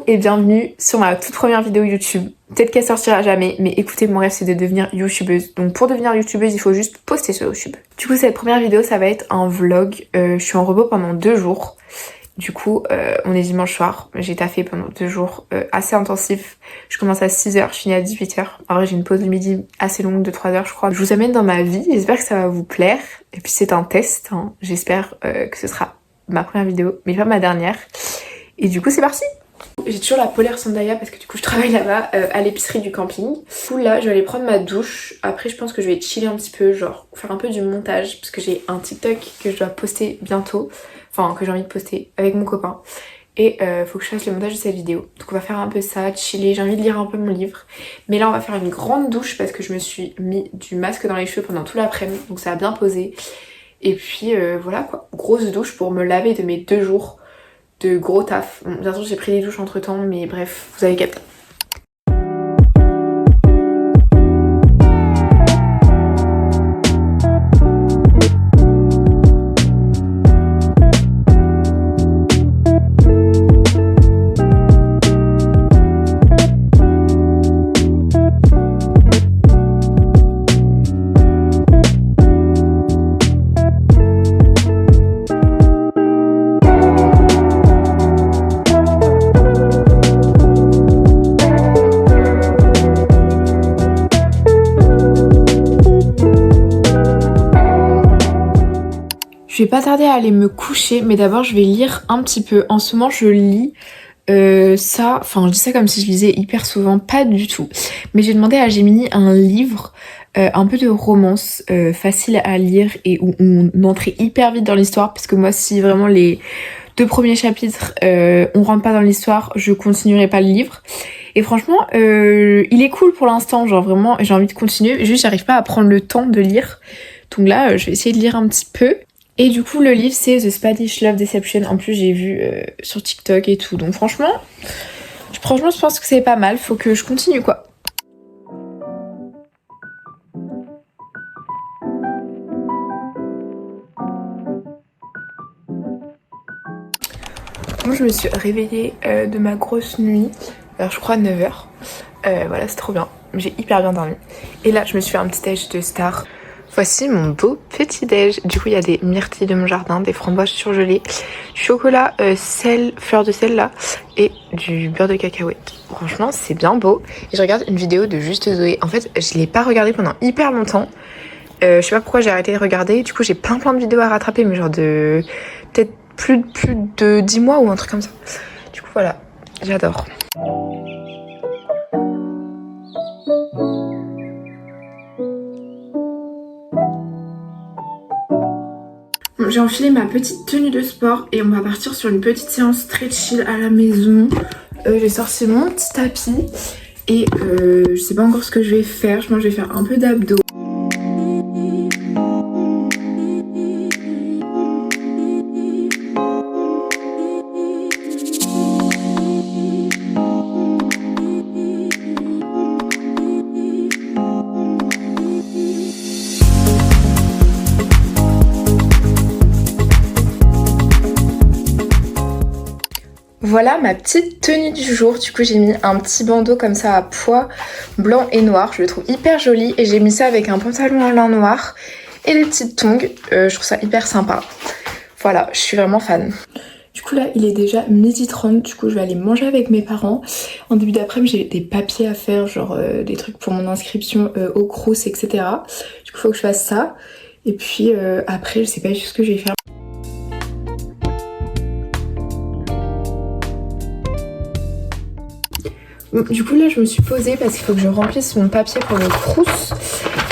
et bienvenue sur ma toute première vidéo YouTube. Peut-être qu'elle sortira jamais, mais écoutez, mon rêve c'est de devenir youtubeuse. Donc pour devenir youtubeuse, il faut juste poster sur YouTube. Du coup, cette première vidéo, ça va être un vlog. Je suis en repos pendant 2 jours. Du coup, on est dimanche soir. J'ai taffé pendant 2 jours assez intensifs. Je commence à 6h, je finis à 18h. En vrai, j'ai une pause de midi assez longue de 3 heures, je crois. Je vous amène dans ma vie. J'espère que ça va vous plaire. Et puis c'est un test. Hein. J'espère que ce sera ma première vidéo, mais pas ma dernière. Et du coup, c'est parti! J'ai toujours la polaire Sandalia parce que du coup je travaille là-bas à l'épicerie du camping. Du coup là je vais aller prendre ma douche. Après je pense que je vais chiller un petit peu, genre faire un peu du montage parce que j'ai un TikTok que je dois poster bientôt. Enfin que j'ai envie de poster avec mon copain. Et faut que je fasse le montage de cette vidéo. Donc on va faire un peu ça, chiller, j'ai envie de lire un peu mon livre. Mais là on va faire une grande douche parce que je me suis mis du masque dans les cheveux pendant tout l'après-midi. Donc ça a bien posé. Et puis voilà quoi, grosse douche pour me laver de mes 2 jours de gros taf. Bon, bien sûr j'ai pris des douches entre temps, mais bref, vous avez capté. Je vais pas tarder à aller me coucher, mais d'abord je vais lire un petit peu. En ce moment je lis ça, enfin je dis ça comme si je lisais hyper souvent, pas du tout. Mais j'ai demandé à Gemini un livre, un peu de romance, facile à lire et où on entrait hyper vite dans l'histoire. Parce que moi si vraiment les 2 premiers chapitres on rentre pas dans l'histoire, je continuerai pas le livre. Et franchement il est cool pour l'instant, genre vraiment j'ai envie de continuer, juste j'arrive pas à prendre le temps de lire. Donc là je vais essayer de lire un petit peu. Et du coup le livre c'est The Spanish Love Deception, en plus j'ai vu sur TikTok et tout, donc franchement je pense que c'est pas mal, faut que je continue quoi. Moi je me suis réveillée de ma grosse nuit, alors je crois 9h, voilà c'est trop bien, j'ai hyper bien dormi. Et là je me suis fait un petit déj de star. Voici mon beau petit déj. Du coup il y a des myrtilles de mon jardin, des framboises surgelées, du chocolat sel, fleur de sel là, et du beurre de cacahuète. Franchement c'est bien beau. Et je regarde une vidéo de Juste Zoé. En fait je l'ai pas regardée pendant hyper longtemps. Je sais pas pourquoi j'ai arrêté de regarder. Du coup j'ai plein de vidéos à rattraper, mais genre de peut-être plus de 10 mois ou un truc comme ça. Du coup voilà, j'adore. J'ai enfilé ma petite tenue de sport et on va partir sur une petite séance très chill à la maison. J'ai sorti mon petit tapis et je sais pas encore ce que je vais faire. Je pense que je vais faire un peu d'abdos. Voilà ma petite tenue du jour. Du coup j'ai mis un petit bandeau comme ça à pois blanc et noir. Je le trouve hyper joli et j'ai mis ça avec un pantalon en lin noir et des petites tongs. Je trouve ça hyper sympa. Voilà, je suis vraiment fan. Du coup là il est déjà 12h30. Du coup je vais aller manger avec mes parents. En début d'après-midi j'ai des papiers à faire, genre des trucs pour mon inscription au Crous, etc. Du coup faut que je fasse ça. Et puis après je sais pas juste ce que je vais faire. Du coup là je me suis posée parce qu'il faut que je remplisse mon papier pour le Crous.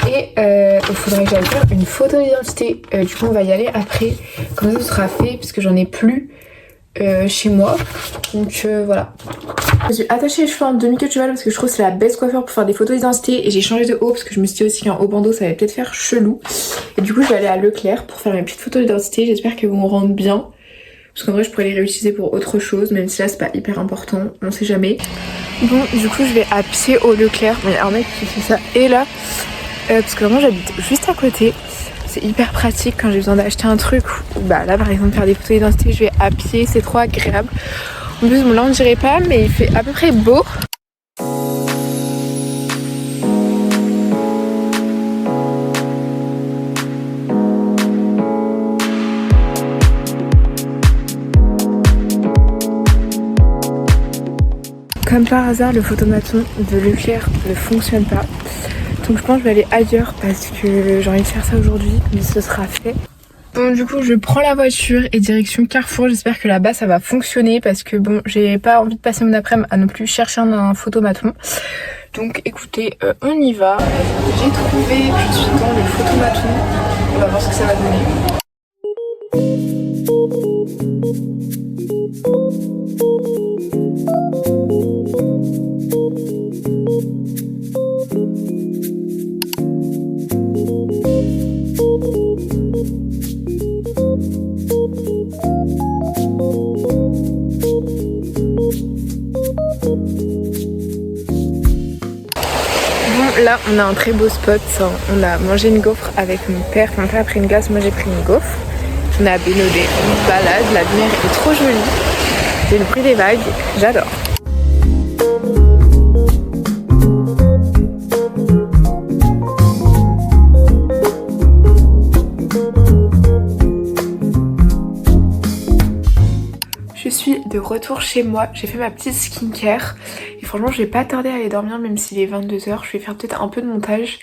Et il faudrait que j'aille faire une photo d'identité. Du coup on va y aller après. Comme ça ce sera fait puisque j'en ai plus chez moi. Donc voilà. Je me suis attachée les cheveux en demi-queue de cheval parce que je trouve que c'est la best coiffeur pour faire des photos d'identité. Et j'ai changé de haut parce que je me suis dit aussi qu'un haut bandeau ça allait peut-être faire chelou. Et du coup je vais aller à Leclerc pour faire mes petites photos d'identité. J'espère qu'elles vont rendre bien. Parce qu'en vrai je pourrais les réutiliser pour autre chose, même si là c'est pas hyper important, on sait jamais. Bon du coup je vais à pied au Leclerc, il y a un mec qui fait ça et là, parce que vraiment j'habite juste à côté. C'est hyper pratique quand j'ai besoin d'acheter un truc, ou bah là par exemple faire des photos d'identité je vais à pied, c'est trop agréable. En plus bon là on dirait pas mais il fait à peu près beau. Comme par hasard, le photomaton de Leclerc ne fonctionne pas. Donc je pense que je vais aller ailleurs parce que j'ai envie de faire ça aujourd'hui, mais ce sera fait. Bon du coup je prends la voiture et direction Carrefour. J'espère que là-bas ça va fonctionner parce que bon j'ai pas envie de passer mon après-midi à non plus chercher un photomaton. Donc écoutez, on y va. J'ai trouvé, je suis dans le photomaton. On va voir ce que ça va donner. Bon là on a un très beau spot, on a mangé une gaufre avec mon père, mon père a pris une glace, moi j'ai pris une gaufre. On a baigné, on se balade, la mer est trop jolie, j'ai le bruit des vagues, j'adore. Je suis de retour chez moi, j'ai fait ma petite skincare et franchement je vais pas tarder à aller dormir même s'il est 22h, je vais faire peut-être un peu de montage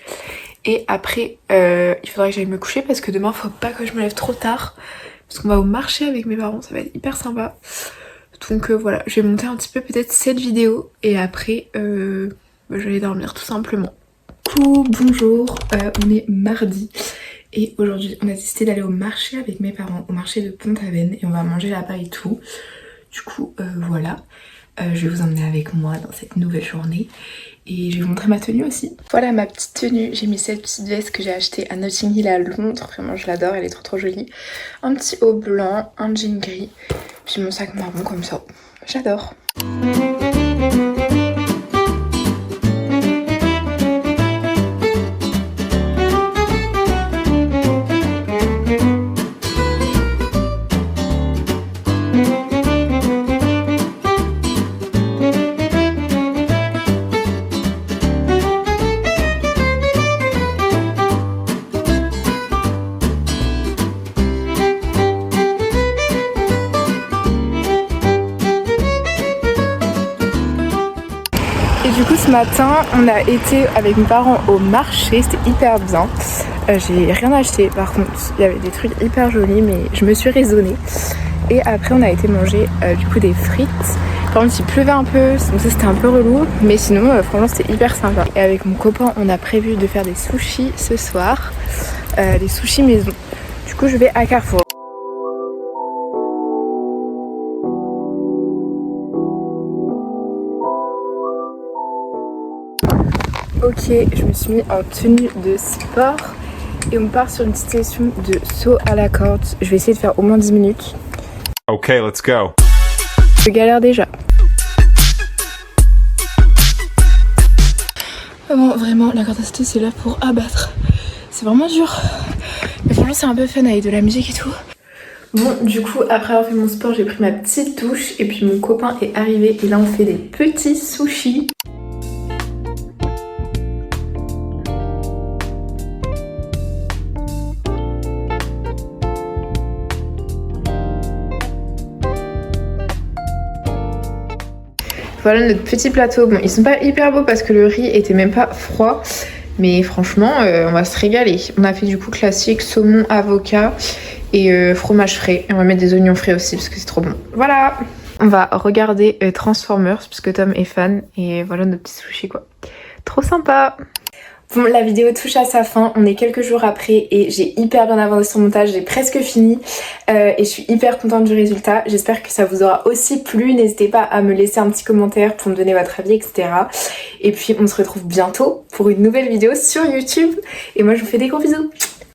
et après il faudra que j'aille me coucher parce que demain faut pas que je me lève trop tard parce qu'on va au marché avec mes parents, ça va être hyper sympa. Donc voilà, je vais monter un petit peu peut-être cette vidéo et après je vais aller dormir tout simplement. Bonjour, on est mardi. Et aujourd'hui on a décidé d'aller au marché avec mes parents, au marché de Pont-Aven et on va manger là-bas et tout. Du coup voilà, je vais vous emmener avec moi dans cette nouvelle journée et je vais vous montrer ma tenue aussi. Voilà ma petite tenue, j'ai mis cette petite veste que j'ai achetée à Notting Hill à Londres, vraiment je l'adore, elle est trop jolie. Un petit haut blanc, un jean gris, puis mon sac marron comme ça, j'adore. Et du coup ce matin on a été avec mes parents au marché, c'était hyper bien. J'ai rien acheté par contre, il y avait des trucs hyper jolis mais je me suis raisonnée. Et après on a été manger du coup des frites. Par contre il pleuvait un peu, donc ça c'était un peu relou. Mais sinon franchement c'était hyper sympa. Et avec mon copain on a prévu de faire des sushis ce soir. Des sushis maison. Du coup je vais à Carrefour. Ok, je me suis mis en tenue de sport et on part sur une petite session de saut à la corde. Je vais essayer de faire au moins 10 minutes. Ok, let's go. Je galère déjà. Bon, vraiment, la corde à sauter c'est là pour abattre. C'est vraiment dur. Mais franchement c'est un peu fun avec de la musique et tout. Bon, du coup, après avoir fait mon sport, j'ai pris ma petite douche et puis mon copain est arrivé et là on fait des petits sushis. Voilà notre petit plateau. Bon, ils sont pas hyper beaux parce que le riz était même pas froid. Mais franchement, on va se régaler. On a fait du coup classique, saumon, avocat et fromage frais. Et on va mettre des oignons frais aussi parce que c'est trop bon. Voilà. On va regarder Transformers puisque Tom est fan. Et voilà notre petit sushi quoi. Trop sympa. Bon, la vidéo touche à sa fin, on est quelques jours après et j'ai hyper bien avancé sur le montage, j'ai presque fini et je suis hyper contente du résultat. J'espère que ça vous aura aussi plu, n'hésitez pas à me laisser un petit commentaire pour me donner votre avis, etc. Et puis on se retrouve bientôt pour une nouvelle vidéo sur YouTube et moi je vous fais des gros bisous.